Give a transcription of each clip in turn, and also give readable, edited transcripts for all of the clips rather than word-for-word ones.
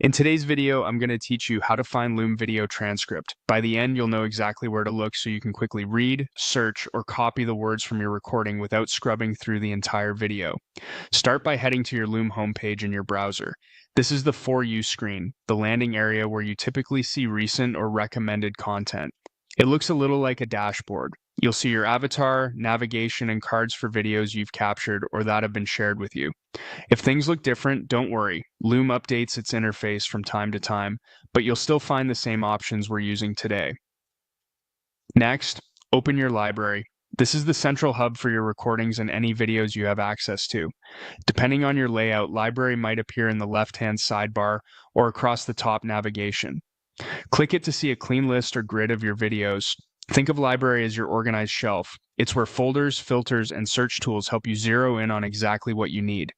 In today's video, I'm going to teach you how to find Loom video transcript. By the end, you'll know exactly where to look so you can quickly read, search, or copy the words from your recording without scrubbing through the entire video. Start by heading to your Loom homepage in your browser. This is the For You screen, the landing area where you typically see recent or recommended content. It looks a little like a dashboard. You'll see your avatar, navigation, and cards for videos you've captured or that have been shared with you. If things look different, don't worry. Loom updates its interface from time to time, but you'll still find the same options we're using today. Next, open your library. This is the central hub for your recordings and any videos you have access to. Depending on your layout, library might appear in the left-hand sidebar or across the top navigation. Click it to see a clean list or grid of your videos. Think of library as your organized shelf. It's where folders, filters, and search tools help you zero in on exactly what you need.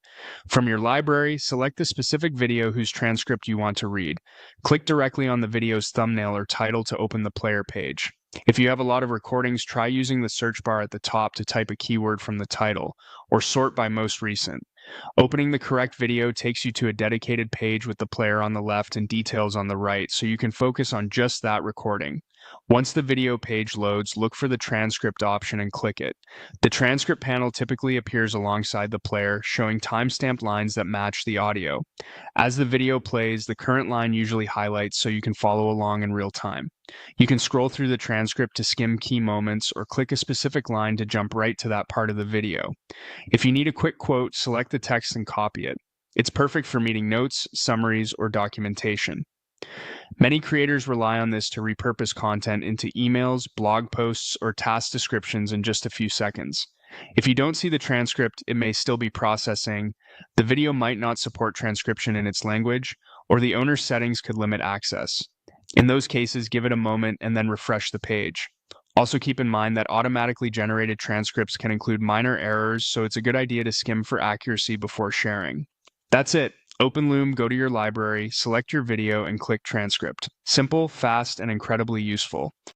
From your library, select the specific video whose transcript you want to read. Click directly on the video's thumbnail or title to open the player page. If you have a lot of recordings, try using the search bar at the top to type a keyword from the title, or sort by most recent. Opening the correct video takes you to a dedicated page with the player on the left and details on the right, so you can focus on just that recording. Once the video page loads, look for the transcript option and click it. The transcript panel typically appears alongside the player, showing timestamped lines that match the audio. As the video plays, the current line usually highlights so you can follow along in real time. You can scroll through the transcript to skim key moments or click a specific line to jump right to that part of the video. If you need a quick quote, select the text and copy it. It's perfect for meeting notes, summaries, or documentation. Many creators rely on this to repurpose content into emails, blog posts, or task descriptions in just a few seconds. If you don't see the transcript, it may still be processing, the video might not support transcription in its language, or the owner's settings could limit access. In those cases, give it a moment and then refresh the page. Also keep in mind that automatically generated transcripts can include minor errors, so it's a good idea to skim for accuracy before sharing. That's it. Open Loom, go to your library, select your video, and click Transcript. Simple, fast, and incredibly useful.